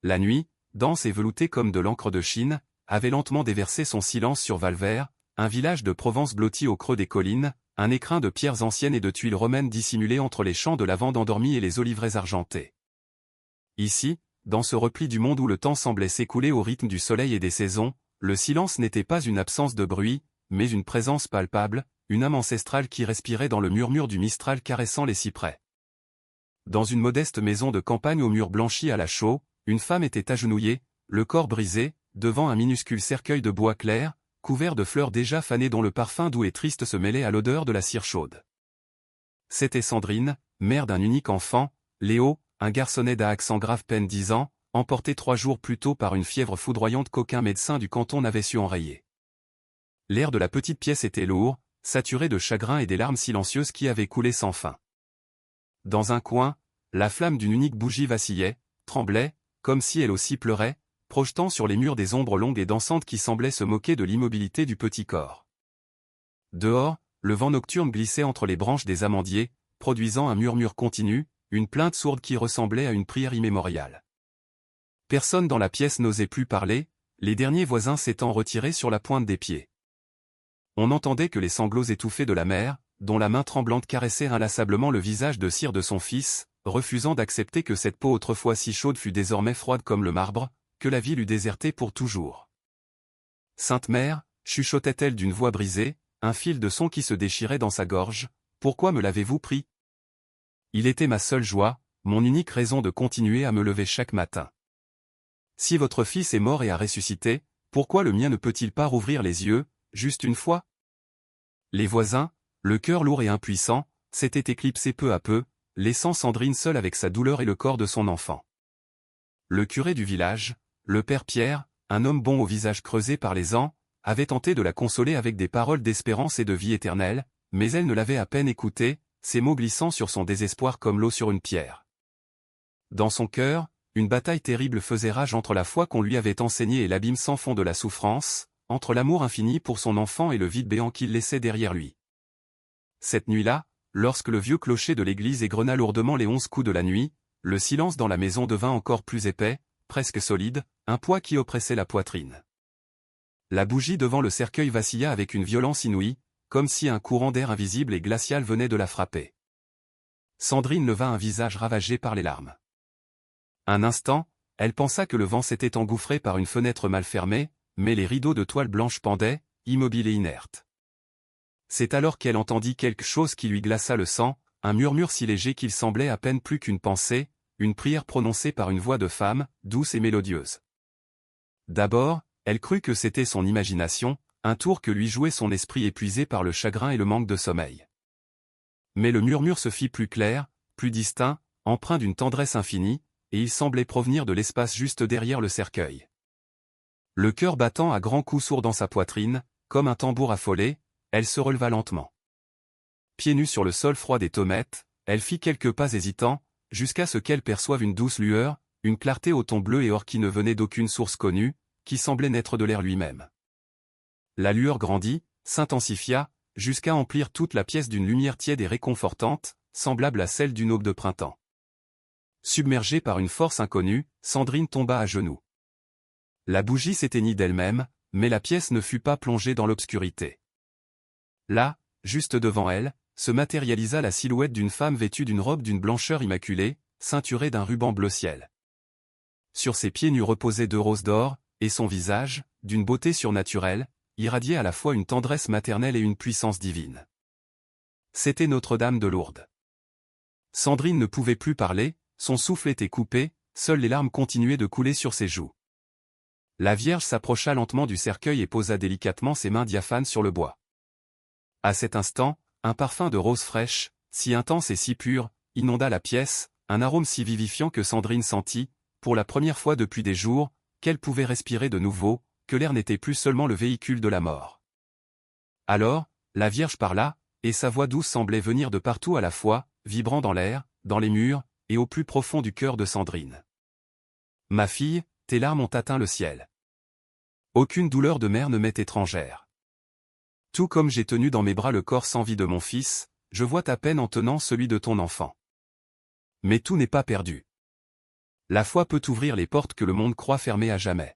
La nuit, dense et veloutée comme de l'encre de Chine, avait lentement déversé son silence sur Valvert, un village de Provence blotti au creux des collines, un écrin de pierres anciennes et de tuiles romaines dissimulées entre les champs de lavande endormis et les oliveraies argentées. Ici, dans ce repli du monde où le temps semblait s'écouler au rythme du soleil et des saisons, le silence n'était pas une absence de bruit, mais une présence palpable, une âme ancestrale qui respirait dans le murmure du mistral caressant les cyprès. Dans une modeste maison de campagne aux murs blanchis à la chaux, une femme était agenouillée, le corps brisé, devant un minuscule cercueil de bois clair, couvert de fleurs déjà fanées dont le parfum doux et triste se mêlait à l'odeur de la cire chaude. C'était Sandrine, mère d'un unique enfant, Léo, un garçonnet d'à accent grave peine 10 ans, emporté 3 jours plus tôt par une fièvre foudroyante qu'aucun médecin du canton n'avait su enrayer. L'air de la petite pièce était lourd, saturé de chagrin et des larmes silencieuses qui avaient coulé sans fin. Dans un coin, la flamme d'une unique bougie vacillait, tremblait, comme si elle aussi pleurait, projetant sur les murs des ombres longues et dansantes qui semblaient se moquer de l'immobilité du petit corps. Dehors, le vent nocturne glissait entre les branches des amandiers, produisant un murmure continu, une plainte sourde qui ressemblait à une prière immémoriale. Personne dans la pièce n'osait plus parler, les derniers voisins s'étant retirés sur la pointe des pieds. On n'entendait que les sanglots étouffés de la mère, dont la main tremblante caressait inlassablement le visage de cire de son fils, refusant d'accepter que cette peau autrefois si chaude fût désormais froide comme le marbre, que la ville eût désertée pour toujours. « Sainte Mère » chuchotait-elle d'une voix brisée, un fil de son qui se déchirait dans sa gorge, « pourquoi me l'avez-vous pris ? Il était ma seule joie, mon unique raison de continuer à me lever chaque matin. Si votre fils est mort et a ressuscité, pourquoi le mien ne peut-il pas rouvrir les yeux, juste une fois ?» Les voisins, le cœur lourd et impuissant, s'étaient éclipsés peu à peu, laissant Sandrine seule avec sa douleur et le corps de son enfant. Le curé du village, le père Pierre, un homme bon au visage creusé par les ans, avait tenté de la consoler avec des paroles d'espérance et de vie éternelle, mais elle ne l'avait à peine écouté, ses mots glissant sur son désespoir comme l'eau sur une pierre. Dans son cœur, une bataille terrible faisait rage entre la foi qu'on lui avait enseignée et l'abîme sans fond de la souffrance, entre l'amour infini pour son enfant et le vide béant qu'il laissait derrière lui. Cette nuit-là, lorsque le vieux clocher de l'église égrena lourdement les 11 coups de la nuit, le silence dans la maison devint encore plus épais, presque solide, un poids qui oppressait la poitrine. La bougie devant le cercueil vacilla avec une violence inouïe, comme si un courant d'air invisible et glacial venait de la frapper. Sandrine leva un visage ravagé par les larmes. Un instant, elle pensa que le vent s'était engouffré par une fenêtre mal fermée, mais les rideaux de toile blanche pendaient, immobiles et inertes. C'est alors qu'elle entendit quelque chose qui lui glaça le sang, un murmure si léger qu'il semblait à peine plus qu'une pensée, une prière prononcée par une voix de femme, douce et mélodieuse. D'abord, elle crut que c'était son imagination, un tour que lui jouait son esprit épuisé par le chagrin et le manque de sommeil. Mais le murmure se fit plus clair, plus distinct, empreint d'une tendresse infinie, et il semblait provenir de l'espace juste derrière le cercueil. Le cœur battant à grands coups sourds dans sa poitrine, comme un tambour affolé, elle se releva lentement. Pieds nus sur le sol froid des Taumettes, elle fit quelques pas hésitants, jusqu'à ce qu'elle perçoive une douce lueur, une clarté au ton bleu et or qui ne venait d'aucune source connue, qui semblait naître de l'air lui-même. La lueur grandit, s'intensifia, jusqu'à emplir toute la pièce d'une lumière tiède et réconfortante, semblable à celle d'une aube de printemps. Submergée par une force inconnue, Sandrine tomba à genoux. La bougie s'éteignit d'elle-même, mais la pièce ne fut pas plongée dans l'obscurité. Là, juste devant elle, se matérialisa la silhouette d'une femme vêtue d'une robe d'une blancheur immaculée, ceinturée d'un ruban bleu ciel. Sur ses pieds nus reposaient 2 roses d'or, et son visage, d'une beauté surnaturelle, irradiait à la fois une tendresse maternelle et une puissance divine. C'était Notre-Dame de Lourdes. Sandrine ne pouvait plus parler, son souffle était coupé, seules les larmes continuaient de couler sur ses joues. La Vierge s'approcha lentement du cercueil et posa délicatement ses mains diaphanes sur le bois. À cet instant, un parfum de rose fraîche, si intense et si pur, inonda la pièce, un arôme si vivifiant que Sandrine sentit, pour la première fois depuis des jours, qu'elle pouvait respirer de nouveau, que l'air n'était plus seulement le véhicule de la mort. Alors, la Vierge parla, et sa voix douce semblait venir de partout à la fois, vibrant dans l'air, dans les murs, et au plus profond du cœur de Sandrine. « Ma fille, tes larmes ont atteint le ciel. Aucune douleur de mère ne m'est étrangère. Tout comme j'ai tenu dans mes bras le corps sans vie de mon fils, je vois ta peine en tenant celui de ton enfant. Mais tout n'est pas perdu. La foi peut ouvrir les portes que le monde croit fermées à jamais.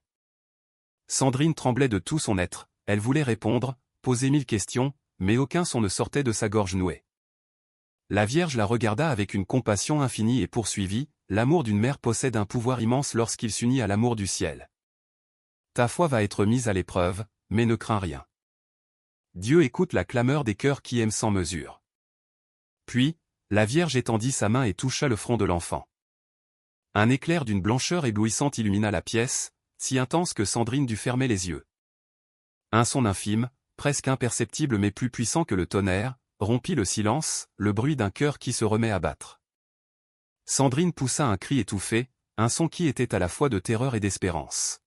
Sandrine tremblait de tout son être, elle voulait répondre, poser 1000 questions, mais aucun son ne sortait de sa gorge nouée. La Vierge la regarda avec une compassion infinie et poursuivit, « L'amour d'une mère possède un pouvoir immense lorsqu'il s'unit à l'amour du ciel. Ta foi va être mise à l'épreuve, mais ne crains rien. Dieu écoute la clameur des cœurs qui aiment sans mesure. » Puis, la Vierge étendit sa main et toucha le front de l'enfant. Un éclair d'une blancheur éblouissante illumina la pièce, si intense que Sandrine dut fermer les yeux. Un son infime, presque imperceptible mais plus puissant que le tonnerre, rompit le silence, le bruit d'un cœur qui se remet à battre. Sandrine poussa un cri étouffé, un son qui était à la fois de terreur et d'espérance.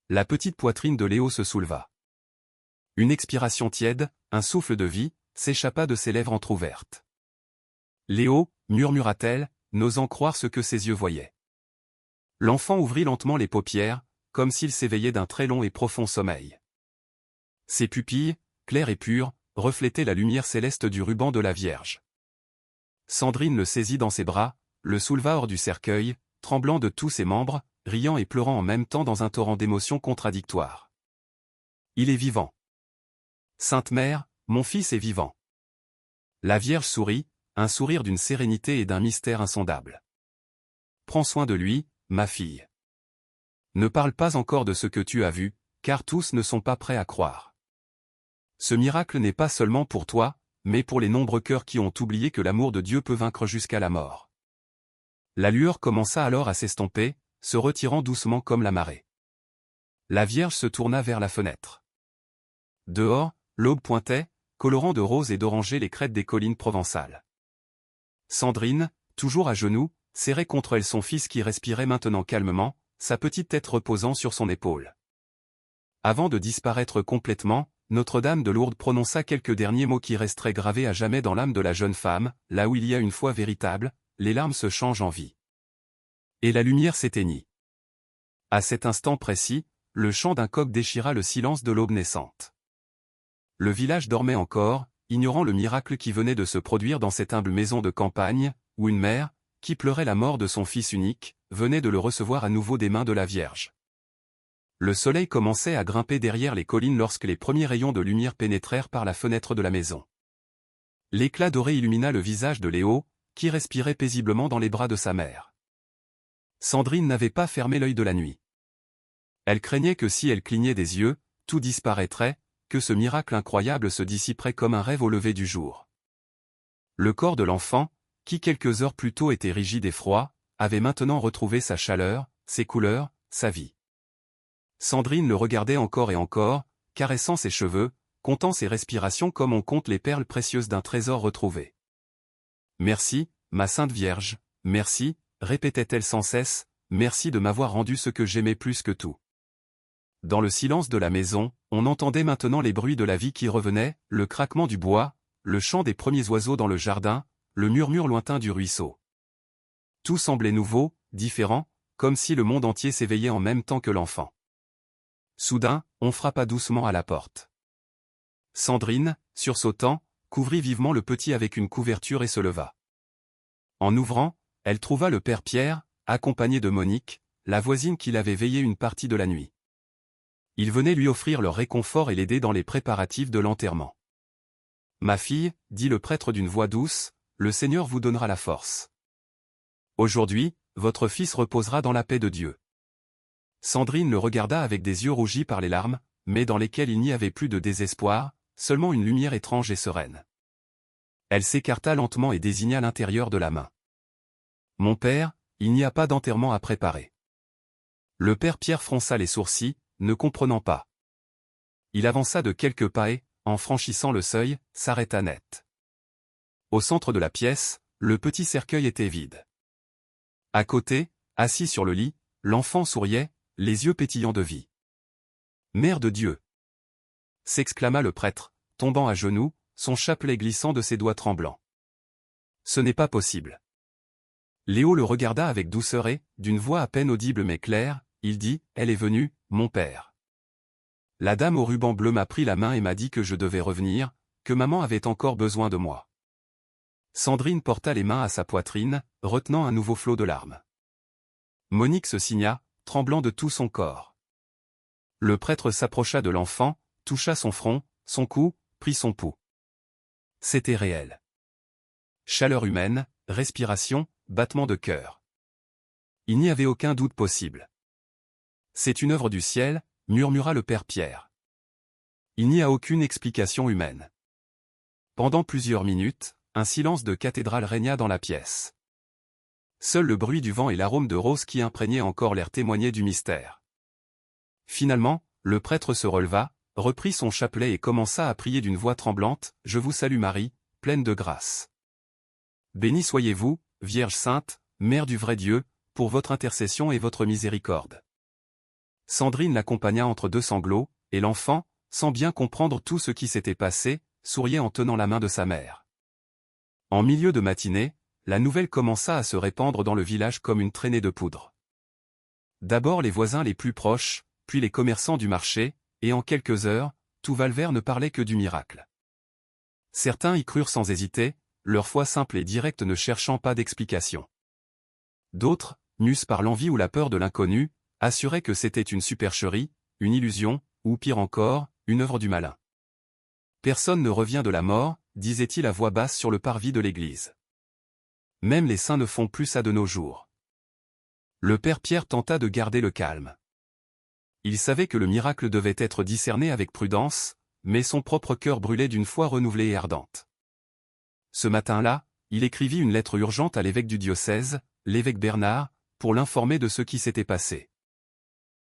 La petite poitrine de Léo se souleva. Une expiration tiède, un souffle de vie, s'échappa de ses lèvres entr'ouvertes. « Léo » murmura-t-elle, n'osant croire ce que ses yeux voyaient. L'enfant ouvrit lentement les paupières, comme s'il s'éveillait d'un très long et profond sommeil. Ses pupilles, claires et pures, reflétaient la lumière céleste du ruban de la Vierge. Sandrine le saisit dans ses bras, le souleva hors du cercueil, tremblant de tous ses membres, riant et pleurant en même temps dans un torrent d'émotions contradictoires. « Il est vivant. Sainte Mère, mon fils est vivant. » La Vierge sourit, un sourire d'une sérénité et d'un mystère insondable. « Prends soin de lui, ma fille. Ne parle pas encore de ce que tu as vu, car tous ne sont pas prêts à croire. Ce miracle n'est pas seulement pour toi, mais pour les nombreux cœurs qui ont oublié que l'amour de Dieu peut vaincre jusqu'à la mort. » La lueur commença alors à s'estomper, se retirant doucement comme la marée. La Vierge se tourna vers la fenêtre. Dehors, l'aube pointait, colorant de rose et d'oranger les crêtes des collines provençales. Sandrine, toujours à genoux, serrait contre elle son fils qui respirait maintenant calmement, sa petite tête reposant sur son épaule. Avant de disparaître complètement, Notre-Dame de Lourdes prononça quelques derniers mots qui resteraient gravés à jamais dans l'âme de la jeune femme, là où il y a une foi véritable, les larmes se changent en vie. Et la lumière s'éteignit. À cet instant précis, le chant d'un coq déchira le silence de l'aube naissante. Le village dormait encore, ignorant le miracle qui venait de se produire dans cette humble maison de campagne, où une mère, qui pleurait la mort de son fils unique, venait de le recevoir à nouveau des mains de la Vierge. Le soleil commençait à grimper derrière les collines lorsque les premiers rayons de lumière pénétrèrent par la fenêtre de la maison. L'éclat doré illumina le visage de Léo, qui respirait paisiblement dans les bras de sa mère. Sandrine n'avait pas fermé l'œil de la nuit. Elle craignait que si elle clignait des yeux, tout disparaîtrait, que ce miracle incroyable se dissiperait comme un rêve au lever du jour. Le corps de l'enfant, qui quelques heures plus tôt était rigide et froid, avait maintenant retrouvé sa chaleur, ses couleurs, sa vie. Sandrine le regardait encore et encore, caressant ses cheveux, comptant ses respirations comme on compte les perles précieuses d'un trésor retrouvé. « Merci, ma Sainte Vierge, merci », répétait-elle sans cesse, « merci de m'avoir rendu ce que j'aimais plus que tout. » Dans le silence de la maison, on entendait maintenant les bruits de la vie qui revenaient, le craquement du bois, le chant des premiers oiseaux dans le jardin, le murmure lointain du ruisseau. Tout semblait nouveau, différent, comme si le monde entier s'éveillait en même temps que l'enfant. Soudain, on frappa doucement à la porte. Sandrine, sursautant, couvrit vivement le petit avec une couverture et se leva. En ouvrant, elle trouva le père Pierre, accompagné de Monique, la voisine qui l'avait veillé une partie de la nuit. Il venait lui offrir leur réconfort et l'aider dans les préparatifs de l'enterrement. « Ma fille, dit le prêtre d'une voix douce, le Seigneur vous donnera la force. Aujourd'hui, votre fils reposera dans la paix de Dieu. » Sandrine le regarda avec des yeux rougis par les larmes, mais dans lesquels il n'y avait plus de désespoir, seulement une lumière étrange et sereine. Elle s'écarta lentement et désigna l'intérieur de la main. « Mon père, il n'y a pas d'enterrement à préparer. » Le père Pierre fronça les sourcils, ne comprenant pas. Il avança de quelques pas et, en franchissant le seuil, s'arrêta net. Au centre de la pièce, le petit cercueil était vide. À côté, assis sur le lit, l'enfant souriait, les yeux pétillants de vie. « Mère de Dieu !» s'exclama le prêtre, tombant à genoux, son chapelet glissant de ses doigts tremblants. « Ce n'est pas possible. » Léo le regarda avec douceur et, d'une voix à peine audible mais claire, il dit, « Elle est venue, mon père. La dame au ruban bleu m'a pris la main et m'a dit que je devais revenir, que maman avait encore besoin de moi. » Sandrine porta les mains à sa poitrine, retenant un nouveau flot de larmes. Monique se signa, tremblant de tout son corps. Le prêtre s'approcha de l'enfant, toucha son front, son cou, prit son pouls. C'était réel. Chaleur humaine, respiration, battement de cœur. Il n'y avait aucun doute possible. C'est une œuvre du ciel, murmura le père Pierre. Il n'y a aucune explication humaine. Pendant plusieurs minutes, un silence de cathédrale régna dans la pièce. Seul le bruit du vent et l'arôme de rose qui imprégnaient encore l'air témoignaient du mystère. Finalement, le prêtre se releva, reprit son chapelet et commença à prier d'une voix tremblante, « Je vous salue Marie, pleine de grâce. Bénie soyez-vous, Vierge sainte, Mère du vrai Dieu, pour votre intercession et votre miséricorde. » Sandrine l'accompagna entre deux sanglots, et l'enfant, sans bien comprendre tout ce qui s'était passé, souriait en tenant la main de sa mère. En milieu de matinée, la nouvelle commença à se répandre dans le village comme une traînée de poudre. D'abord les voisins les plus proches, puis les commerçants du marché, et en quelques heures, tout Valvert ne parlait que du miracle. Certains y crurent sans hésiter, leur foi simple et directe ne cherchant pas d'explication. D'autres, mus par l'envie ou la peur de l'inconnu, assuraient que c'était une supercherie, une illusion, ou pire encore, une œuvre du malin. Personne ne revient de la mort, disait-il à voix basse sur le parvis de l'église. Même les saints ne font plus ça de nos jours. Le père Pierre tenta de garder le calme. Il savait que le miracle devait être discerné avec prudence, mais son propre cœur brûlait d'une foi renouvelée et ardente. Ce matin-là, il écrivit une lettre urgente à l'évêque du diocèse, l'évêque Bernard, pour l'informer de ce qui s'était passé.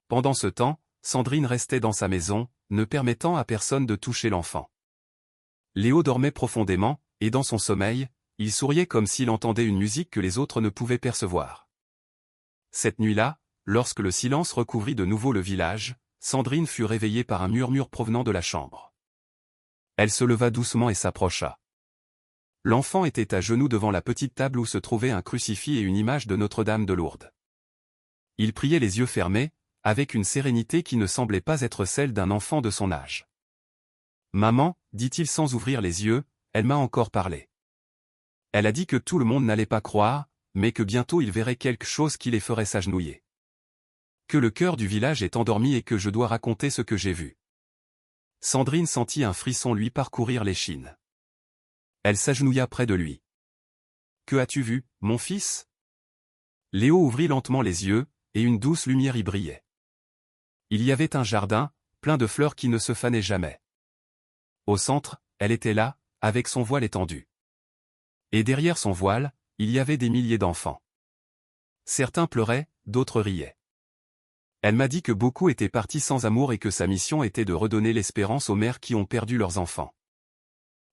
Pendant ce temps, Sandrine restait dans sa maison, ne permettant à personne de toucher l'enfant. Léo dormait profondément, et dans son sommeil, il souriait comme s'il entendait une musique que les autres ne pouvaient percevoir. Cette nuit-là, lorsque le silence recouvrit de nouveau le village, Sandrine fut réveillée par un murmure provenant de la chambre. Elle se leva doucement et s'approcha. L'enfant était à genoux devant la petite table où se trouvait un crucifix et une image de Notre-Dame de Lourdes. Il priait les yeux fermés, avec une sérénité qui ne semblait pas être celle d'un enfant de son âge. « Maman, dit-il sans ouvrir les yeux, elle m'a encore parlé. Elle a dit que tout le monde n'allait pas croire, mais que bientôt il verrait quelque chose qui les ferait s'agenouiller. Que le cœur du village est endormi et que je dois raconter ce que j'ai vu. » Sandrine sentit un frisson lui parcourir l'échine. Elle s'agenouilla près de lui. « Que as-tu vu, mon fils ?» Léo ouvrit lentement les yeux, et une douce lumière y brillait. Il y avait un jardin, plein de fleurs qui ne se fanaient jamais. Au centre, elle était là, avec son voile étendu. Et derrière son voile, il y avait des milliers d'enfants. Certains pleuraient, d'autres riaient. Elle m'a dit que beaucoup étaient partis sans amour et que sa mission était de redonner l'espérance aux mères qui ont perdu leurs enfants.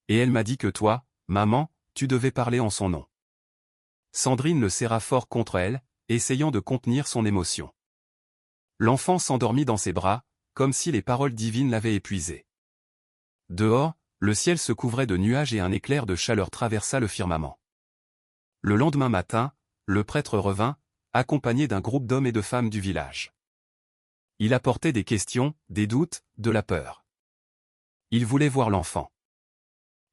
Et elle m'a dit que toi, maman, tu devais parler en son nom. Sandrine le serra fort contre elle, essayant de contenir son émotion. L'enfant s'endormit dans ses bras, comme si les paroles divines l'avaient épuisé. Dehors, le ciel se couvrait de nuages et un éclair de chaleur traversa le firmament. Le lendemain matin, le prêtre revint, accompagné d'un groupe d'hommes et de femmes du village. Il apportait des questions, des doutes, de la peur. Il voulait voir l'enfant.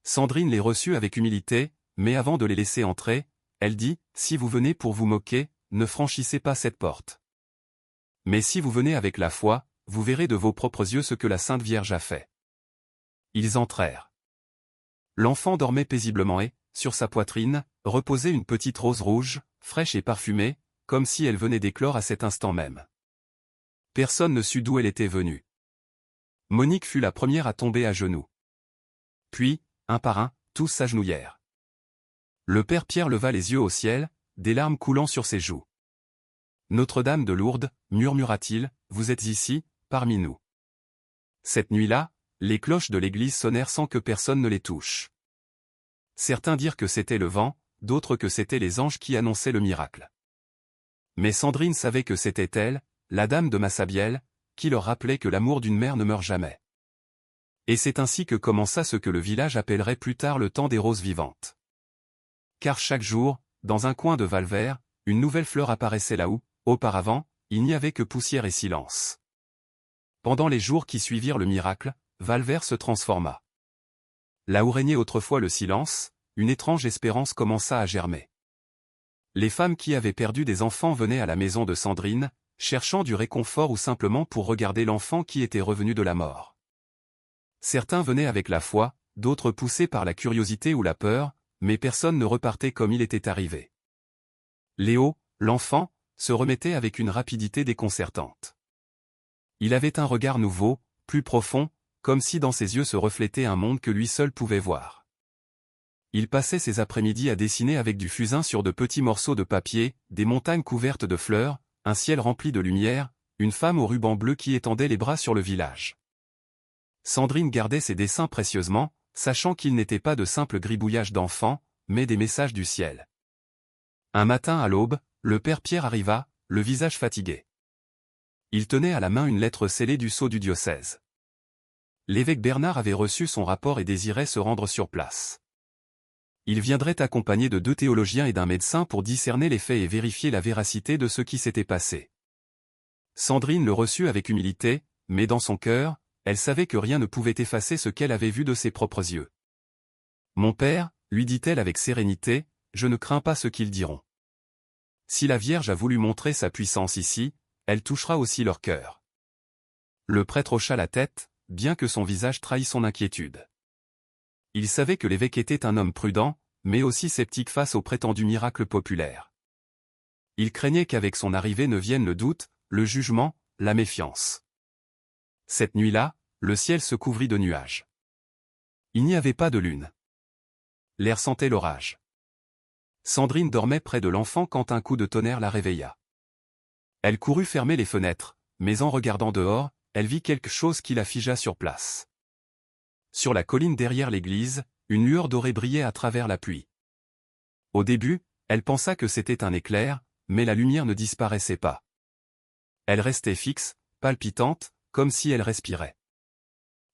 Sandrine les reçut avec humilité, mais avant de les laisser entrer, elle dit, « Si vous venez pour vous moquer, ne franchissez pas cette porte. Mais si vous venez avec la foi, vous verrez de vos propres yeux ce que la Sainte Vierge a fait. » Ils entrèrent. L'enfant dormait paisiblement et, sur sa poitrine, reposait une petite rose rouge, fraîche et parfumée, comme si elle venait d'éclore à cet instant même. Personne ne sut d'où elle était venue. Monique fut la première à tomber à genoux. Puis, un par un, tous s'agenouillèrent. Le père Pierre leva les yeux au ciel, des larmes coulant sur ses joues. « Notre-Dame de Lourdes, murmura-t-il, vous êtes ici, parmi nous. » Cette nuit-là, les cloches de l'église sonnèrent sans que personne ne les touche. Certains dirent que c'était le vent, d'autres que c'étaient les anges qui annonçaient le miracle. Mais Sandrine savait que c'était elle, la dame de Massabielle, qui leur rappelait que l'amour d'une mère ne meurt jamais. Et c'est ainsi que commença ce que le village appellerait plus tard le temps des roses vivantes. Car chaque jour, dans un coin de Valvert, une nouvelle fleur apparaissait là où, auparavant, il n'y avait que poussière et silence. Pendant les jours qui suivirent le miracle, Valvert se transforma. Là où régnait autrefois le silence, une étrange espérance commença à germer. Les femmes qui avaient perdu des enfants venaient à la maison de Sandrine, cherchant du réconfort ou simplement pour regarder l'enfant qui était revenu de la mort. Certains venaient avec la foi, d'autres poussés par la curiosité ou la peur, mais personne ne repartait comme il était arrivé. Léo, l'enfant, se remettait avec une rapidité déconcertante. Il avait un regard nouveau, plus profond, comme si dans ses yeux se reflétait un monde que lui seul pouvait voir. Il passait ses après-midi à dessiner avec du fusain sur de petits morceaux de papier, des montagnes couvertes de fleurs, un ciel rempli de lumière, une femme au ruban bleu qui étendait les bras sur le village. Sandrine gardait ses dessins précieusement, sachant qu'ils n'étaient pas de simples gribouillages d'enfants, mais des messages du ciel. Un matin à l'aube, le père Pierre arriva, le visage fatigué. Il tenait à la main une lettre scellée du sceau du diocèse. L'évêque Bernard avait reçu son rapport et désirait se rendre sur place. Il viendrait accompagné de 2 théologiens et d'un médecin pour discerner les faits et vérifier la véracité de ce qui s'était passé. Sandrine le reçut avec humilité, mais dans son cœur, elle savait que rien ne pouvait effacer ce qu'elle avait vu de ses propres yeux. « Mon père, lui dit-elle avec sérénité, je ne crains pas ce qu'ils diront. Si la Vierge a voulu montrer sa puissance ici, elle touchera aussi leur cœur. » Le prêtre hocha la tête, bien que son visage trahît son inquiétude. Il savait que l'évêque était un homme prudent, mais aussi sceptique face au prétendu miracle populaire. Il craignait qu'avec son arrivée ne vienne le doute, le jugement, la méfiance. Cette nuit-là, le ciel se couvrit de nuages. Il n'y avait pas de lune. L'air sentait l'orage. Sandrine dormait près de l'enfant quand un coup de tonnerre la réveilla. Elle courut fermer les fenêtres, mais en regardant dehors, elle vit quelque chose qui la figea sur place. Sur la colline derrière l'église, une lueur dorée brillait à travers la pluie. Au début, elle pensa que c'était un éclair, mais la lumière ne disparaissait pas. Elle restait fixe, palpitante, comme si elle respirait.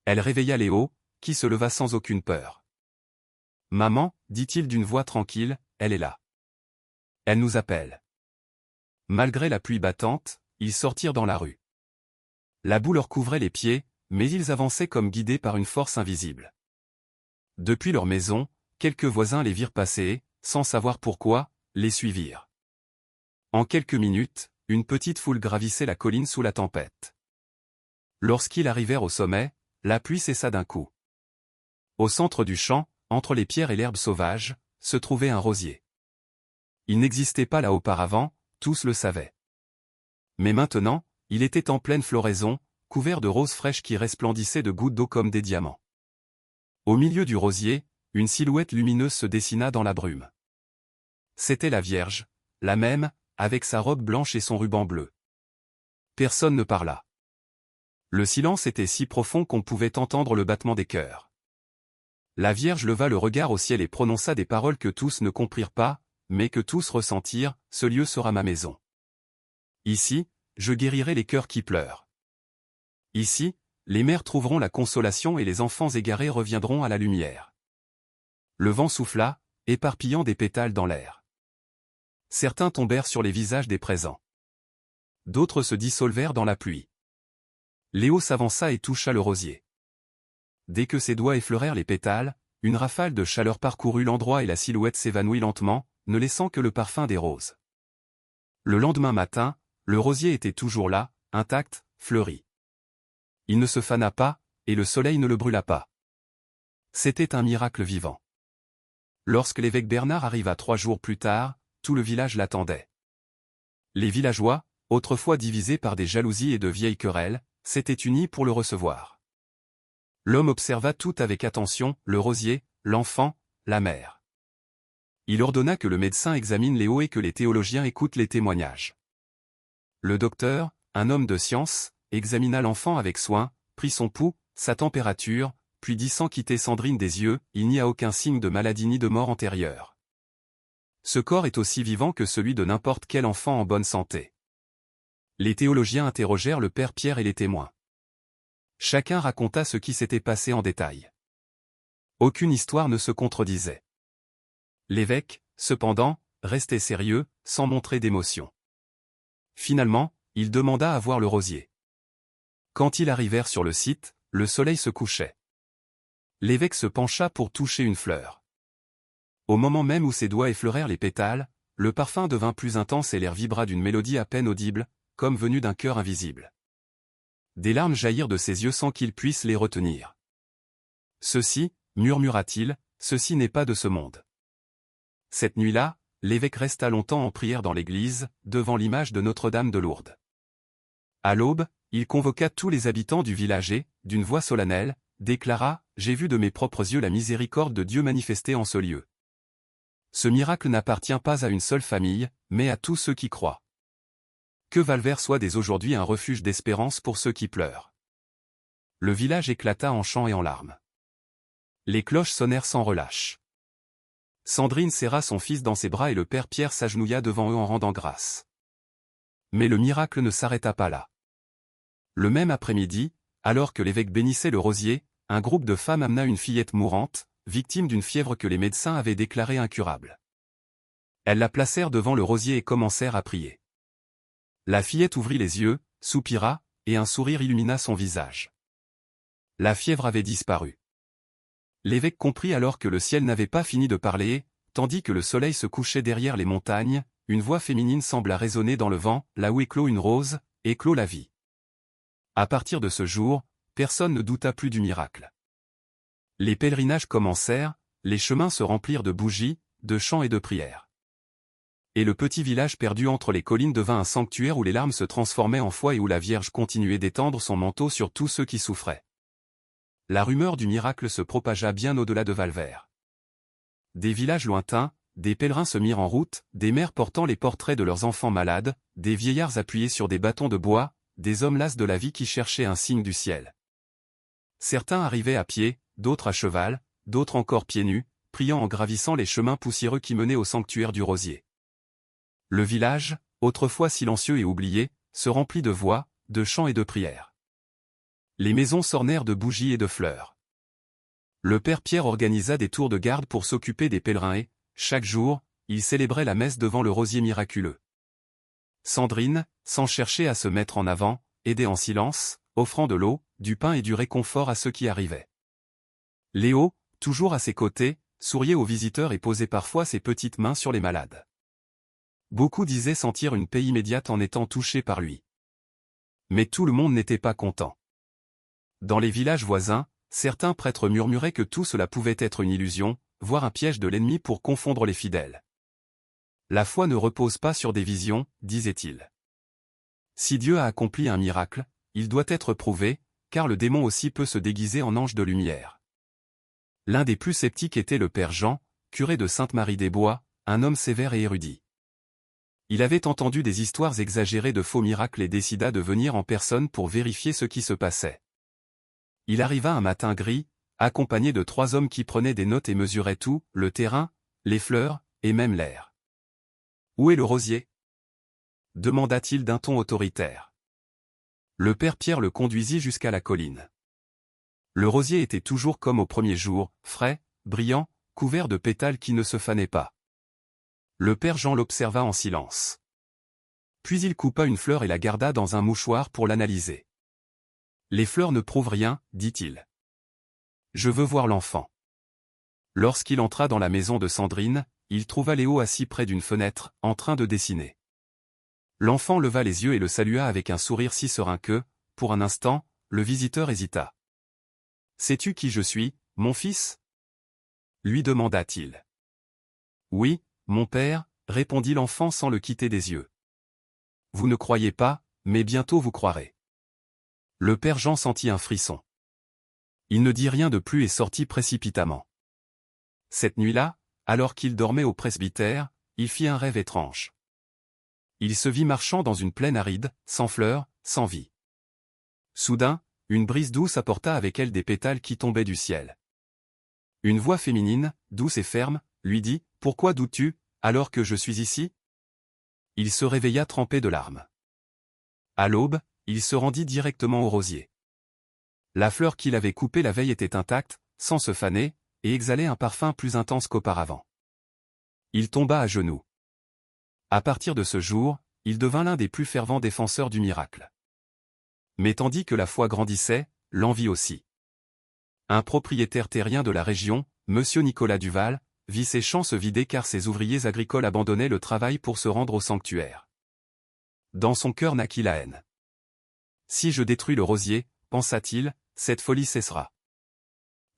Elle réveilla Léo, qui se leva sans aucune peur. « Maman, dit-il d'une voix tranquille, elle est là. Elle nous appelle. » Malgré la pluie battante, ils sortirent dans la rue. La boue leur couvrait les pieds, mais ils avançaient comme guidés par une force invisible. Depuis leur maison, quelques voisins les virent passer et, sans savoir pourquoi, les suivirent. En quelques minutes, une petite foule gravissait la colline sous la tempête. Lorsqu'ils arrivèrent au sommet, la pluie cessa d'un coup. Au centre du champ, entre les pierres et l'herbe sauvage, se trouvait un rosier. Il n'existait pas là auparavant, tous le savaient. Mais maintenant, il était en pleine floraison, couvert de roses fraîches qui resplendissaient de gouttes d'eau comme des diamants. Au milieu du rosier, une silhouette lumineuse se dessina dans la brume. C'était la Vierge, la même, avec sa robe blanche et son ruban bleu. Personne ne parla. Le silence était si profond qu'on pouvait entendre le battement des cœurs. La Vierge leva le regard au ciel et prononça des paroles que tous ne comprirent pas, mais que tous ressentirent, « Ce lieu sera ma maison. Ici, je guérirai les cœurs qui pleurent. Ici, les mères trouveront la consolation et les enfants égarés reviendront à la lumière. » Le vent souffla, éparpillant des pétales dans l'air. Certains tombèrent sur les visages des présents. D'autres se dissolvèrent dans la pluie. Léo s'avança et toucha le rosier. Dès que ses doigts effleurèrent les pétales, une rafale de chaleur parcourut l'endroit et la silhouette s'évanouit lentement, ne laissant que le parfum des roses. Le lendemain matin, le rosier était toujours là, intact, fleuri. Il ne se fana pas, et le soleil ne le brûla pas. C'était un miracle vivant. Lorsque l'évêque Bernard arriva 3 jours plus tard, tout le village l'attendait. Les villageois, autrefois divisés par des jalousies et de vieilles querelles, s'étaient unis pour le recevoir. L'homme observa tout avec attention, le rosier, l'enfant, la mère. Il ordonna que le médecin examine Léo et que les théologiens écoutent les témoignages. Le docteur, un homme de science, examina l'enfant avec soin, prit son pouls, sa température, puis dit sans quitter Sandrine des yeux, « Il n'y a aucun signe de maladie ni de mort antérieure. Ce corps est aussi vivant que celui de n'importe quel enfant en bonne santé. » Les théologiens interrogèrent le père Pierre et les témoins. Chacun raconta ce qui s'était passé en détail. Aucune histoire ne se contredisait. L'évêque, cependant, restait sérieux, sans montrer d'émotion. Finalement, il demanda à voir le rosier. Quand ils arrivèrent sur le site, le soleil se couchait. L'évêque se pencha pour toucher une fleur. Au moment même où ses doigts effleurèrent les pétales, le parfum devint plus intense et l'air vibra d'une mélodie à peine audible, comme venue d'un cœur invisible. Des larmes jaillirent de ses yeux sans qu'il puisse les retenir. « Ceci, murmura-t-il, ceci n'est pas de ce monde. » Cette nuit-là, l'évêque resta longtemps en prière dans l'église, devant l'image de Notre-Dame de Lourdes. À l'aube, il convoqua tous les habitants du village et, d'une voix solennelle, déclara « J'ai vu de mes propres yeux la miséricorde de Dieu manifestée en ce lieu. Ce miracle n'appartient pas à une seule famille, mais à tous ceux qui croient. Que Valvert soit dès aujourd'hui un refuge d'espérance pour ceux qui pleurent. » Le village éclata en chants et en larmes. Les cloches sonnèrent sans relâche. Sandrine serra son fils dans ses bras et le père Pierre s'agenouilla devant eux en rendant grâce. Mais le miracle ne s'arrêta pas là. Le même après-midi, alors que l'évêque bénissait le rosier, un groupe de femmes amena une fillette mourante, victime d'une fièvre que les médecins avaient déclarée incurable. Elles la placèrent devant le rosier et commencèrent à prier. La fillette ouvrit les yeux, soupira, et un sourire illumina son visage. La fièvre avait disparu. L'évêque comprit alors que le ciel n'avait pas fini de parler et, tandis que le soleil se couchait derrière les montagnes, une voix féminine sembla résonner dans le vent, là où éclot une rose, éclot la vie. À partir de ce jour, personne ne douta plus du miracle. Les pèlerinages commencèrent, les chemins se remplirent de bougies, de chants et de prières. Et le petit village perdu entre les collines devint un sanctuaire où les larmes se transformaient en foi et où la Vierge continuait d'étendre son manteau sur tous ceux qui souffraient. La rumeur du miracle se propagea bien au-delà de Valvert. Des villages lointains, des pèlerins se mirent en route, des mères portant les portraits de leurs enfants malades, des vieillards appuyés sur des bâtons de bois, des hommes las de la vie qui cherchaient un signe du ciel. Certains arrivaient à pied, d'autres à cheval, d'autres encore pieds nus, priant en gravissant les chemins poussiéreux qui menaient au sanctuaire du rosier. Le village, autrefois silencieux et oublié, se remplit de voix, de chants et de prières. Les maisons s'ornèrent de bougies et de fleurs. Le père Pierre organisa des tours de garde pour s'occuper des pèlerins et, chaque jour, il célébrait la messe devant le rosier miraculeux. Sandrine, sans chercher à se mettre en avant, aidait en silence, offrant de l'eau, du pain et du réconfort à ceux qui arrivaient. Léo, toujours à ses côtés, souriait aux visiteurs et posait parfois ses petites mains sur les malades. Beaucoup disaient sentir une paix immédiate en étant touchés par lui. Mais tout le monde n'était pas content. Dans les villages voisins, certains prêtres murmuraient que tout cela pouvait être une illusion, voire un piège de l'ennemi pour confondre les fidèles. La foi ne repose pas sur des visions, disait-il. Si Dieu a accompli un miracle, il doit être prouvé, car le démon aussi peut se déguiser en ange de lumière. L'un des plus sceptiques était le père Jean, curé de Sainte-Marie-des-Bois, un homme sévère et érudit. Il avait entendu des histoires exagérées de faux miracles et décida de venir en personne pour vérifier ce qui se passait. Il arriva un matin gris, accompagné de 3 hommes qui prenaient des notes et mesuraient tout, le terrain, les fleurs, et même l'air. « Où est le rosier ?» demanda-t-il d'un ton autoritaire. Le père Pierre le conduisit jusqu'à la colline. Le rosier était toujours comme au premier jour, frais, brillant, couvert de pétales qui ne se fanaient pas. Le père Jean l'observa en silence. Puis il coupa une fleur et la garda dans un mouchoir pour l'analyser. « Les fleurs ne prouvent rien, dit-il. Je veux voir l'enfant. » Lorsqu'il entra dans la maison de Sandrine, il trouva Léo assis près d'une fenêtre, en train de dessiner. L'enfant leva les yeux et le salua avec un sourire si serein que, pour un instant, le visiteur hésita. « Sais-tu qui je suis, mon fils ?» lui demanda-t-il. « Oui, mon père, » répondit l'enfant sans le quitter des yeux. « Vous ne croyez pas, mais bientôt vous croirez. » Le père Jean sentit un frisson. Il ne dit rien de plus et sortit précipitamment. Cette nuit-là, alors qu'il dormait au presbytère, il fit un rêve étrange. Il se vit marchant dans une plaine aride, sans fleurs, sans vie. Soudain, une brise douce apporta avec elle des pétales qui tombaient du ciel. Une voix féminine, douce et ferme, lui dit « Pourquoi doutes-tu, alors que je suis ici ?» Il se réveilla trempé de larmes. À l'aube, il se rendit directement au rosier. La fleur qu'il avait coupée la veille était intacte, sans se faner, et exhalait un parfum plus intense qu'auparavant. Il tomba à genoux. À partir de ce jour, il devint l'un des plus fervents défenseurs du miracle. Mais tandis que la foi grandissait, l'envie aussi. Un propriétaire terrien de la région, M. Nicolas Duval, vit ses champs se vider car ses ouvriers agricoles abandonnaient le travail pour se rendre au sanctuaire. Dans son cœur naquit la haine. Si je détruis le rosier, pensa-t-il, cette folie cessera.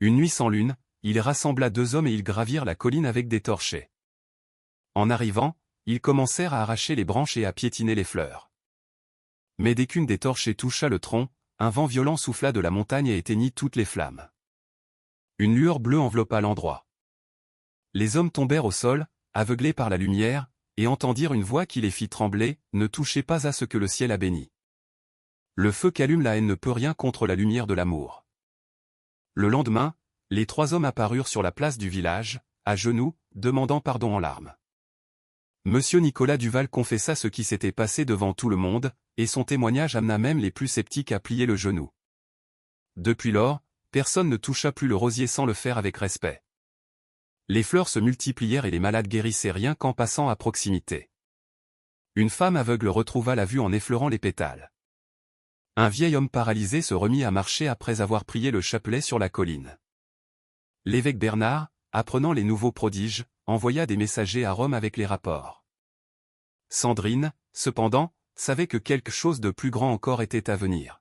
Une nuit sans lune, il rassembla 2 hommes et ils gravirent la colline avec des torchets. En arrivant, ils commencèrent à arracher les branches et à piétiner les fleurs. Mais dès qu'une des torchets toucha le tronc, un vent violent souffla de la montagne et éteignit toutes les flammes. Une lueur bleue enveloppa l'endroit. Les hommes tombèrent au sol, aveuglés par la lumière, et entendirent une voix qui les fit trembler, « Ne touchez pas à ce que le ciel a béni. » Le feu qu'allume la haine ne peut rien contre la lumière de l'amour. Le lendemain, les 3 hommes apparurent sur la place du village, à genoux, demandant pardon en larmes. Monsieur Nicolas Duval confessa ce qui s'était passé devant tout le monde, et son témoignage amena même les plus sceptiques à plier le genou. Depuis lors, personne ne toucha plus le rosier sans le faire avec respect. Les fleurs se multiplièrent et les malades guérissaient rien qu'en passant à proximité. Une femme aveugle retrouva la vue en effleurant les pétales. Un vieil homme paralysé se remit à marcher après avoir prié le chapelet sur la colline. L'évêque Bernard, apprenant les nouveaux prodiges, envoya des messagers à Rome avec les rapports. Sandrine, cependant, savait que quelque chose de plus grand encore était à venir.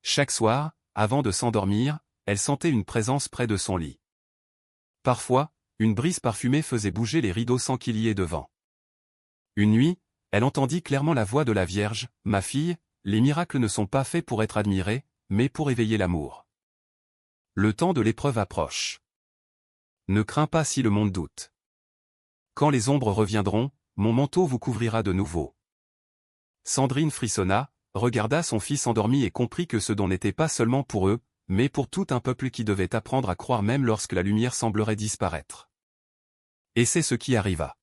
Chaque soir, avant de s'endormir, elle sentait une présence près de son lit. Parfois, une brise parfumée faisait bouger les rideaux sans qu'il y ait de vent. Une nuit, elle entendit clairement la voix de la Vierge, « Ma fille, les miracles ne sont pas faits pour être admirés, mais pour éveiller l'amour. Le temps de l'épreuve approche. Ne crains pas si le monde doute. Quand les ombres reviendront, mon manteau vous couvrira de nouveau. » Sandrine frissonna, regarda son fils endormi et comprit que ce don n'était pas seulement pour eux, mais pour tout un peuple qui devait apprendre à croire même lorsque la lumière semblerait disparaître. Et c'est ce qui arriva.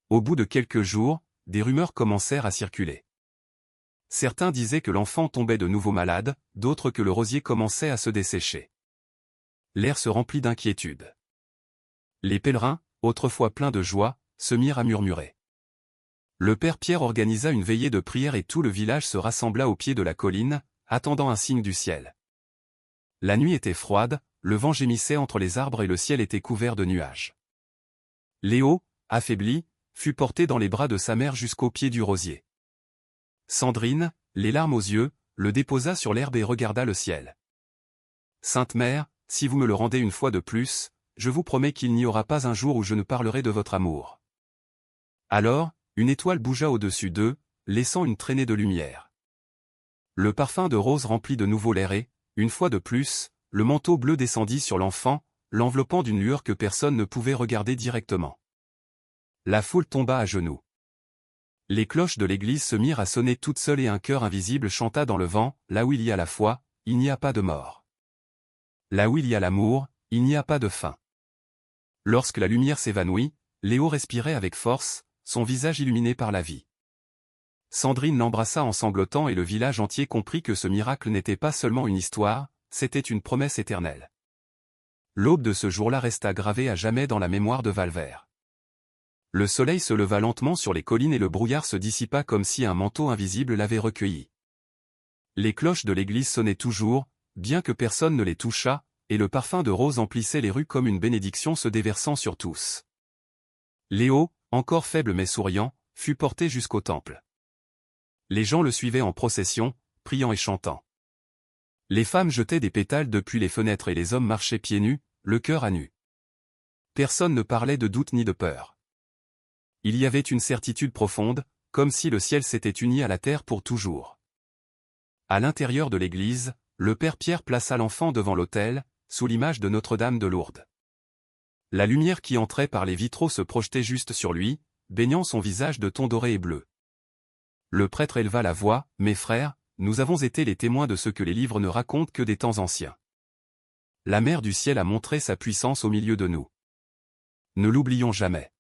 Au bout de quelques jours, des rumeurs commencèrent à circuler. Certains disaient que l'enfant tombait de nouveau malade, d'autres que le rosier commençait à se dessécher. L'air se remplit d'inquiétude. Les pèlerins, autrefois pleins de joie, se mirent à murmurer. Le père Pierre organisa une veillée de prière et tout le village se rassembla au pied de la colline, attendant un signe du ciel. La nuit était froide, le vent gémissait entre les arbres et le ciel était couvert de nuages. Léo, affaibli, fut porté dans les bras de sa mère jusqu'au pied du rosier. Sandrine, les larmes aux yeux, le déposa sur l'herbe et regarda le ciel. « Sainte Mère, si vous me le rendez une fois de plus, je vous promets qu'il n'y aura pas un jour où je ne parlerai de votre amour. » Alors, une étoile bougea au-dessus d'eux, laissant une traînée de lumière. Le parfum de rose remplit de nouveau l'air et, une fois de plus, le manteau bleu descendit sur l'enfant, l'enveloppant d'une lueur que personne ne pouvait regarder directement. La foule tomba à genoux. Les cloches de l'église se mirent à sonner toutes seules et un chœur invisible chanta dans le vent, « Là où il y a la foi, il n'y a pas de mort. Là où il y a l'amour, il n'y a pas de faim. » Lorsque la lumière s'évanouit, Léo respirait avec force, son visage illuminé par la vie. Sandrine l'embrassa en sanglotant et le village entier comprit que ce miracle n'était pas seulement une histoire, c'était une promesse éternelle. L'aube de ce jour-là resta gravée à jamais dans la mémoire de Valvert. Le soleil se leva lentement sur les collines et le brouillard se dissipa comme si un manteau invisible l'avait recueilli. Les cloches de l'église sonnaient toujours, bien que personne ne les touchât, et le parfum de rose emplissait les rues comme une bénédiction se déversant sur tous. Léo, encore faible mais souriant, fut porté jusqu'au temple. Les gens le suivaient en procession, priant et chantant. Les femmes jetaient des pétales depuis les fenêtres et les hommes marchaient pieds nus, le cœur à nu. Personne ne parlait de doute ni de peur. Il y avait une certitude profonde, comme si le ciel s'était uni à la terre pour toujours. À l'intérieur de l'église, le père Pierre plaça l'enfant devant l'autel, sous l'image de Notre-Dame de Lourdes. La lumière qui entrait par les vitraux se projetait juste sur lui, baignant son visage de tons doré et bleu. Le prêtre éleva la voix, « Mes frères, nous avons été les témoins de ce que les livres ne racontent que des temps anciens. La mère du ciel a montré sa puissance au milieu de nous. Ne l'oublions jamais.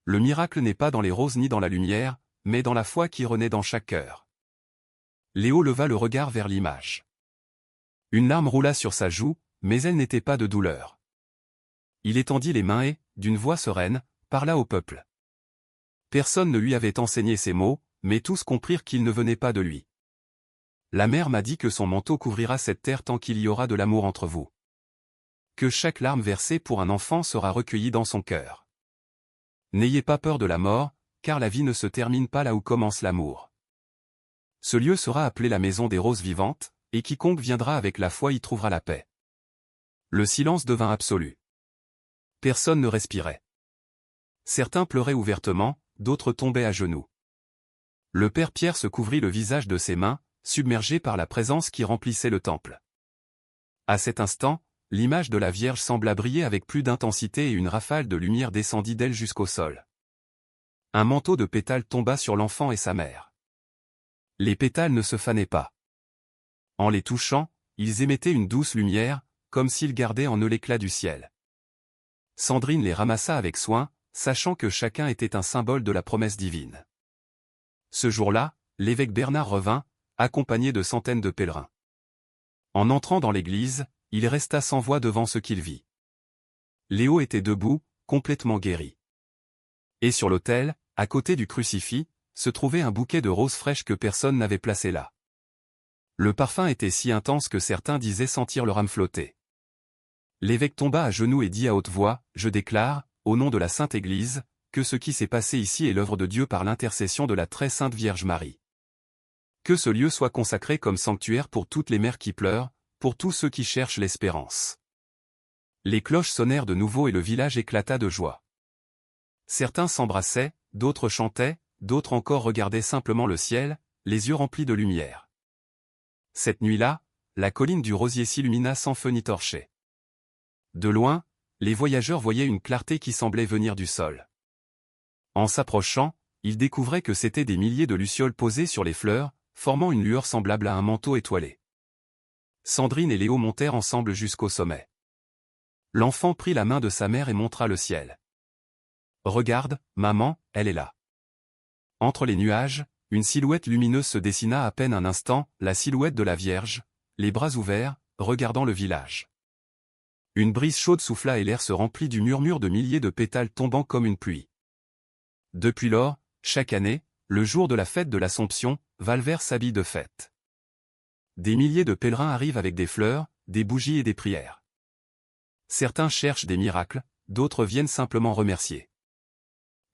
Le miracle n'est pas dans les roses ni dans la lumière, mais dans la foi qui renaît dans chaque cœur. » Léo leva le regard vers l'image. Une larme roula sur sa joue, mais elle n'était pas de douleur. Il étendit les mains et, d'une voix sereine, parla au peuple. Personne ne lui avait enseigné ces mots, mais tous comprirent qu'ils ne venaient pas de lui. La mère m'a dit que son manteau couvrira cette terre tant qu'il y aura de l'amour entre vous. que chaque larme versée pour un enfant sera recueillie dans son cœur. N'ayez pas peur de la mort, car la vie ne se termine pas là où commence l'amour. Ce lieu sera appelé la maison des roses vivantes, et quiconque viendra avec la foi y trouvera la paix. Le silence devint absolu. Personne ne respirait. Certains pleuraient ouvertement, d'autres tombaient à genoux. Le père Pierre se couvrit le visage de ses mains, submergé par la présence qui remplissait le temple. À cet instant, l'image de la Vierge sembla briller avec plus d'intensité et une rafale de lumière descendit d'elle jusqu'au sol. Un manteau de pétales tomba sur l'enfant et sa mère. Les pétales ne se fanaient pas. En les touchant, ils émettaient une douce lumière, comme s'ils gardaient en eux l'éclat du ciel. Sandrine les ramassa avec soin, sachant que chacun était un symbole de la promesse divine. Ce jour-là, l'évêque Bernard revint, accompagné de centaines de pèlerins. En entrant dans l'église, il resta sans voix devant ce qu'il vit. Léo était debout, complètement guéri. Et sur l'autel, à côté du crucifix, se trouvait un bouquet de roses fraîches que personne n'avait placé là. Le parfum était si intense que certains disaient sentir leur âme flotter. L'évêque tomba à genoux et dit à haute voix, « Je déclare, au nom de la Sainte Église, que ce qui s'est passé ici est l'œuvre de Dieu par l'intercession de la très sainte Vierge Marie. Que ce lieu soit consacré comme sanctuaire pour toutes les mères qui pleurent, pour tous ceux qui cherchent l'espérance. » Les cloches sonnèrent de nouveau et le village éclata de joie. Certains s'embrassaient, d'autres chantaient, d'autres encore regardaient simplement le ciel, les yeux remplis de lumière. Cette nuit-là, la colline du Rosier s'illumina sans feu ni torchée. De loin, les voyageurs voyaient une clarté qui semblait venir du sol. En s'approchant, ils découvraient que c'étaient des milliers de lucioles posées sur les fleurs, formant une lueur semblable à un manteau étoilé. Sandrine et Léo montèrent ensemble jusqu'au sommet. L'enfant prit la main de sa mère et montra le ciel. « Regarde, maman, elle est là. » Entre les nuages, une silhouette lumineuse se dessina à peine un instant, la silhouette de la Vierge, les bras ouverts, regardant le village. Une brise chaude souffla et l'air se remplit du murmure de milliers de pétales tombant comme une pluie. Depuis lors, chaque année, le jour de la fête de l'Assomption, Valvert s'habille de fête. Des milliers de pèlerins arrivent avec des fleurs, des bougies et des prières. Certains cherchent des miracles, d'autres viennent simplement remercier.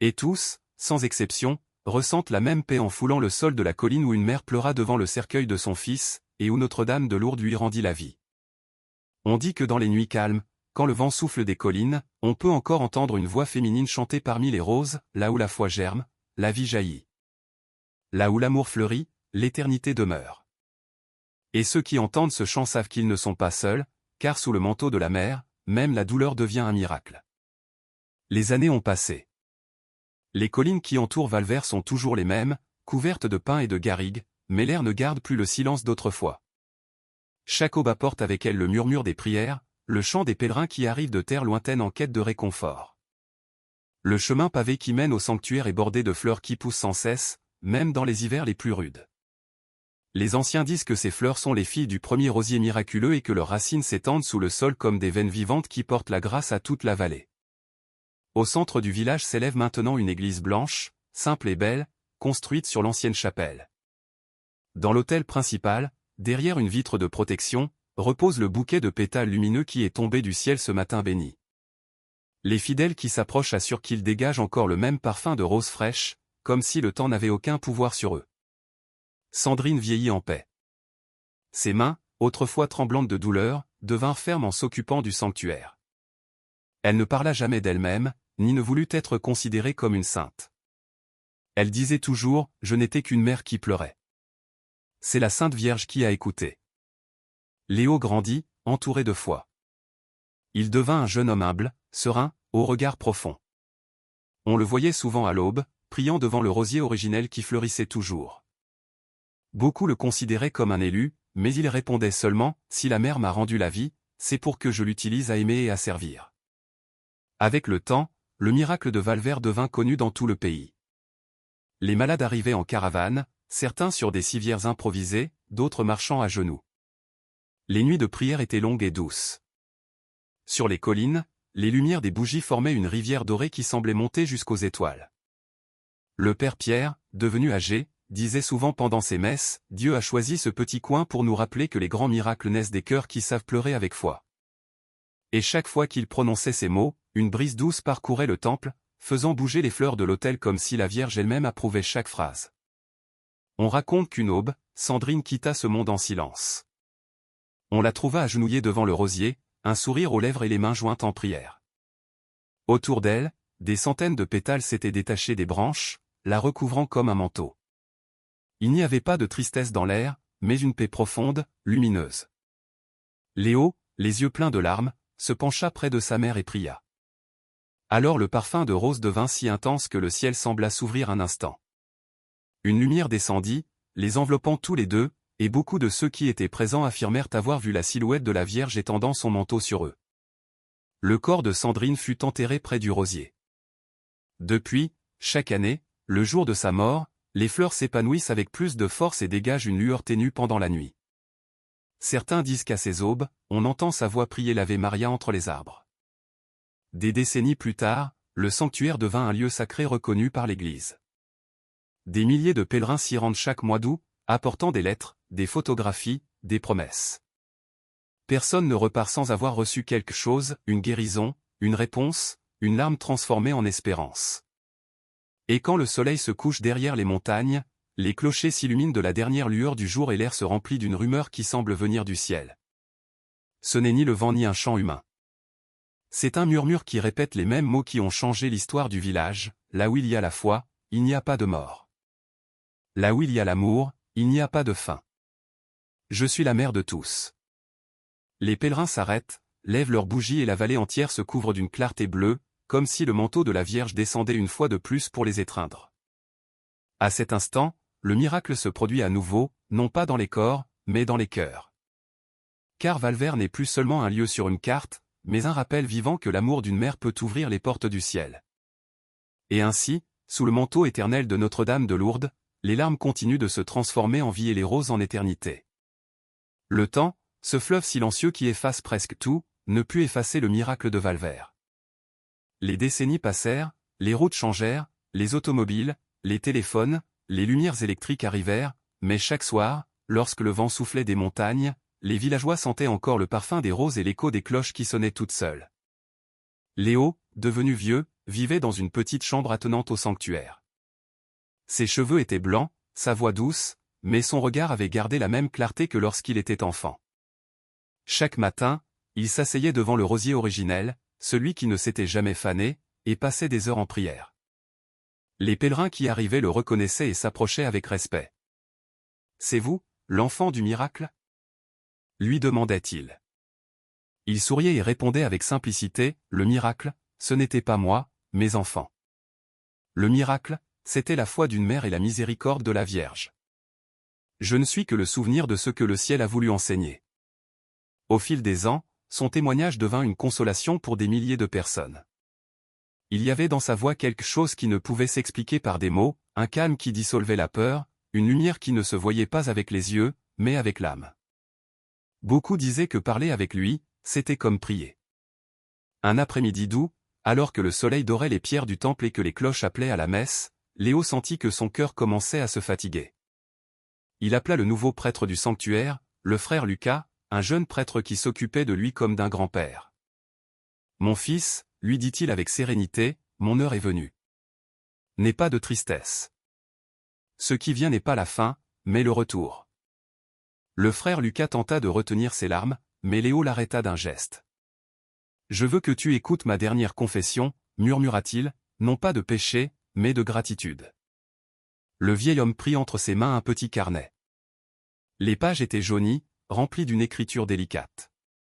Et tous, sans exception, ressentent la même paix en foulant le sol de la colline où une mère pleura devant le cercueil de son fils, et où Notre-Dame de Lourdes lui rendit la vie. On dit que dans les nuits calmes, quand le vent souffle des collines, on peut encore entendre une voix féminine chanter parmi les roses, là où la foi germe, la vie jaillit. Là où l'amour fleurit, l'éternité demeure. Et ceux qui entendent ce chant savent qu'ils ne sont pas seuls, car sous le manteau de la mère, même la douleur devient un miracle. Les années ont passé. Les collines qui entourent Valvert sont toujours les mêmes, couvertes de pins et de garrigues, mais l'air ne garde plus le silence d'autrefois. Chaque aube apporte avec elle le murmure des prières, le chant des pèlerins qui arrivent de terres lointaines en quête de réconfort. Le chemin pavé qui mène au sanctuaire est bordé de fleurs qui poussent sans cesse, même dans les hivers les plus rudes. Les anciens disent que ces fleurs sont les filles du premier rosier miraculeux et que leurs racines s'étendent sous le sol comme des veines vivantes qui portent la grâce à toute la vallée. Au centre du village s'élève maintenant une église blanche, simple et belle, construite sur l'ancienne chapelle. Dans l'autel principal, derrière une vitre de protection, repose le bouquet de pétales lumineux qui est tombé du ciel ce matin béni. Les fidèles qui s'approchent assurent qu'il dégage encore le même parfum de roses fraîches, comme si le temps n'avait aucun pouvoir sur eux. Sandrine vieillit en paix. Ses mains, autrefois tremblantes de douleur, devinrent fermes en s'occupant du sanctuaire. Elle ne parla jamais d'elle-même, ni ne voulut être considérée comme une sainte. Elle disait toujours, « Je n'étais qu'une mère qui pleurait. » C'est la Sainte Vierge qui a écouté. Léo grandit, entouré de foi. Il devint un jeune homme humble, serein, au regard profond. On le voyait souvent à l'aube, priant devant le rosier originel qui fleurissait toujours. Beaucoup le considéraient comme un élu, mais il répondait seulement, « Si la mère m'a rendu la vie, c'est pour que je l'utilise à aimer et à servir. » Avec le temps, le miracle de Valvert devint connu dans tout le pays. Les malades arrivaient en caravane, certains sur des civières improvisées, d'autres marchant à genoux. Les nuits de prière étaient longues et douces. Sur les collines, les lumières des bougies formaient une rivière dorée qui semblait monter jusqu'aux étoiles. Le père Pierre, devenu âgé, disait souvent pendant ses messes, « Dieu a choisi ce petit coin pour nous rappeler que les grands miracles naissent des cœurs qui savent pleurer avec foi. » Et chaque fois qu'il prononçait ces mots, une brise douce parcourait le temple, faisant bouger les fleurs de l'autel comme si la Vierge elle-même approuvait chaque phrase. On raconte qu'une aube, Sandrine quitta ce monde en silence. On la trouva agenouillée devant le rosier, un sourire aux lèvres et les mains jointes en prière. Autour d'elle, des centaines de pétales s'étaient détachés des branches, la recouvrant comme un manteau. Il n'y avait pas de tristesse dans l'air, mais une paix profonde, lumineuse. Léo, les yeux pleins de larmes, se pencha près de sa mère et pria. Alors le parfum de rose devint si intense que le ciel sembla s'ouvrir un instant. Une lumière descendit, les enveloppant tous les deux, et beaucoup de ceux qui étaient présents affirmèrent avoir vu la silhouette de la Vierge étendant son manteau sur eux. Le corps de Sandrine fut enterré près du rosier. Depuis, chaque année, le jour de sa mort, les fleurs s'épanouissent avec plus de force et dégagent une lueur ténue pendant la nuit. Certains disent qu'à ces aubes, on entend sa voix prier l'Ave Maria entre les arbres. Des décennies plus tard, le sanctuaire devint un lieu sacré reconnu par l'Église. Des milliers de pèlerins s'y rendent chaque mois d'août, apportant des lettres, des photographies, des promesses. Personne ne repart sans avoir reçu quelque chose, une guérison, une réponse, une larme transformée en espérance. Et quand le soleil se couche derrière les montagnes, les clochers s'illuminent de la dernière lueur du jour et l'air se remplit d'une rumeur qui semble venir du ciel. Ce n'est ni le vent ni un chant humain. C'est un murmure qui répète les mêmes mots qui ont changé l'histoire du village, là où il y a la foi, il n'y a pas de mort. Là où il y a l'amour, il n'y a pas de faim. Je suis la mère de tous. Les pèlerins s'arrêtent, lèvent leurs bougies et la vallée entière se couvre d'une clarté bleue, comme si le manteau de la Vierge descendait une fois de plus pour les étreindre. À cet instant, le miracle se produit à nouveau, non pas dans les corps, mais dans les cœurs. Car Valvert n'est plus seulement un lieu sur une carte, mais un rappel vivant que l'amour d'une mère peut ouvrir les portes du ciel. Et ainsi, sous le manteau éternel de Notre-Dame de Lourdes, les larmes continuent de se transformer en vie et les roses en éternité. Le temps, ce fleuve silencieux qui efface presque tout, ne put effacer le miracle de Valvert. Les décennies passèrent, les routes changèrent, les automobiles, les téléphones, les lumières électriques arrivèrent, mais chaque soir, lorsque le vent soufflait des montagnes, les villageois sentaient encore le parfum des roses et l'écho des cloches qui sonnaient toutes seules. Léo, devenu vieux, vivait dans une petite chambre attenante au sanctuaire. Ses cheveux étaient blancs, sa voix douce, mais son regard avait gardé la même clarté que lorsqu'il était enfant. Chaque matin, il s'asseyait devant le rosier originel, celui qui ne s'était jamais fané, et passait des heures en prière. Les pèlerins qui arrivaient le reconnaissaient et s'approchaient avec respect. « C'est vous, l'enfant du miracle ?» lui demandait-il. Il souriait et répondait avec simplicité, « Le miracle, ce n'était pas moi, mes enfants. Le miracle, c'était la foi d'une mère et la miséricorde de la Vierge. Je ne suis que le souvenir de ce que le ciel a voulu enseigner. » Au fil des ans, son témoignage devint une consolation pour des milliers de personnes. Il y avait dans sa voix quelque chose qui ne pouvait s'expliquer par des mots, un calme qui dissolvait la peur, une lumière qui ne se voyait pas avec les yeux, mais avec l'âme. Beaucoup disaient que parler avec lui, c'était comme prier. Un après-midi doux, alors que le soleil dorait les pierres du temple et que les cloches appelaient à la messe, Léo sentit que son cœur commençait à se fatiguer. Il appela le nouveau prêtre du sanctuaire, le frère Lucas, un jeune prêtre qui s'occupait de lui comme d'un grand-père. « Mon fils, lui dit-il avec sérénité, mon heure est venue. N'aie pas de tristesse. Ce qui vient n'est pas la fin, mais le retour. » Le frère Lucas tenta de retenir ses larmes, mais Léo l'arrêta d'un geste. « Je veux que tu écoutes ma dernière confession, murmura-t-il, non pas de péché, mais de gratitude. » Le vieil homme prit entre ses mains un petit carnet. Les pages étaient jaunies, remplies d'une écriture délicate.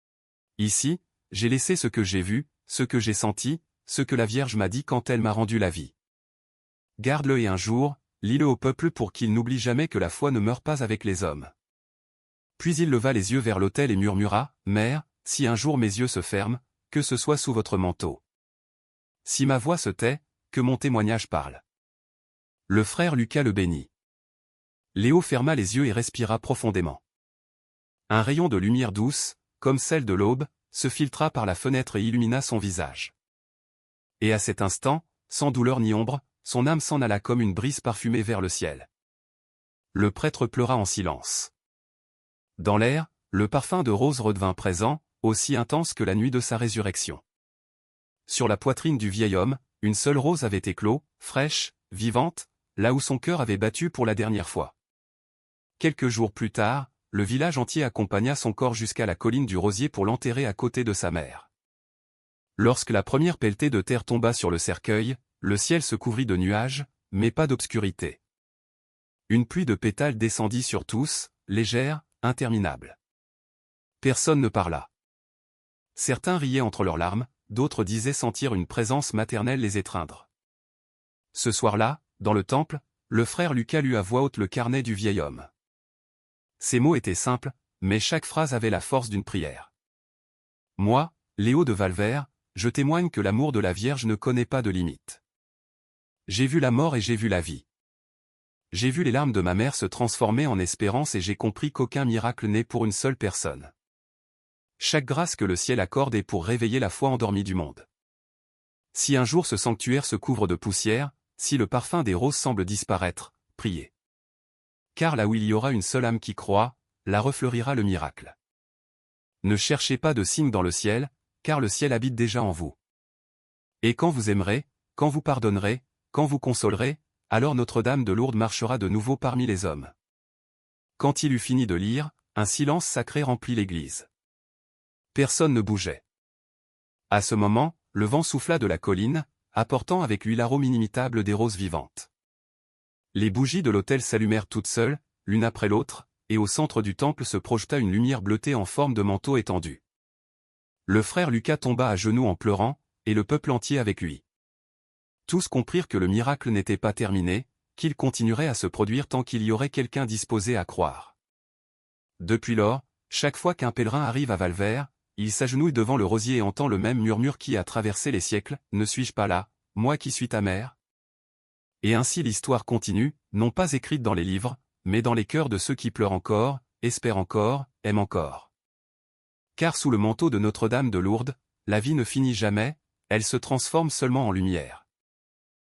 « Ici, j'ai laissé ce que j'ai vu, ce que j'ai senti, ce que la Vierge m'a dit quand elle m'a rendu la vie. Garde-le et un jour, lis-le au peuple pour qu'il n'oublie jamais que la foi ne meurt pas avec les hommes. » Puis il leva les yeux vers l'autel et murmura, « Mère, si un jour mes yeux se ferment, que ce soit sous votre manteau. Si ma voix se tait, que mon témoignage parle. » Le frère Lucas le bénit. Léo ferma les yeux et respira profondément. Un rayon de lumière douce, comme celle de l'aube, se filtra par la fenêtre et illumina son visage. Et à cet instant, sans douleur ni ombre, son âme s'en alla comme une brise parfumée vers le ciel. Le prêtre pleura en silence. Dans l'air, le parfum de rose redevint présent, aussi intense que la nuit de sa résurrection. Sur la poitrine du vieil homme, une seule rose avait éclos, fraîche, vivante, là où son cœur avait battu pour la dernière fois. Quelques jours plus tard, le village entier accompagna son corps jusqu'à la colline du Rosier pour l'enterrer à côté de sa mère. Lorsque la première pelletée de terre tomba sur le cercueil, le ciel se couvrit de nuages, mais pas d'obscurité. Une pluie de pétales descendit sur tous, légère, interminable. Personne ne parla. Certains riaient entre leurs larmes, d'autres disaient sentir une présence maternelle les étreindre. Ce soir-là, dans le temple, le frère Lucas lut à voix haute le carnet du vieil homme. Ces mots étaient simples, mais chaque phrase avait la force d'une prière. Moi, Léo de Valvert, je témoigne que l'amour de la Vierge ne connaît pas de limite. J'ai vu la mort et j'ai vu la vie. J'ai vu les larmes de ma mère se transformer en espérance et j'ai compris qu'aucun miracle n'est pour une seule personne. Chaque grâce que le ciel accorde est pour réveiller la foi endormie du monde. Si un jour ce sanctuaire se couvre de poussière, si le parfum des roses semble disparaître, priez. Car là où il y aura une seule âme qui croit, là refleurira le miracle. Ne cherchez pas de signe dans le ciel, car le ciel habite déjà en vous. Et quand vous aimerez, quand vous pardonnerez, quand vous consolerez, alors Notre-Dame de Lourdes marchera de nouveau parmi les hommes. Quand il eut fini de lire, un silence sacré remplit l'église. Personne ne bougeait. À ce moment, le vent souffla de la colline, apportant avec lui l'arôme inimitable des roses vivantes. Les bougies de l'autel s'allumèrent toutes seules, l'une après l'autre, et au centre du temple se projeta une lumière bleutée en forme de manteau étendu. Le frère Lucas tomba à genoux en pleurant, et le peuple entier avec lui. Tous comprirent que le miracle n'était pas terminé, qu'il continuerait à se produire tant qu'il y aurait quelqu'un disposé à croire. Depuis lors, chaque fois qu'un pèlerin arrive à Valvert, il s'agenouille devant le rosier et entend le même murmure qui a traversé les siècles, « Ne suis-je pas là, moi qui suis ta mère ?» Et ainsi l'histoire continue, non pas écrite dans les livres, mais dans les cœurs de ceux qui pleurent encore, espèrent encore, aiment encore. Car sous le manteau de Notre-Dame de Lourdes, la vie ne finit jamais, elle se transforme seulement en lumière.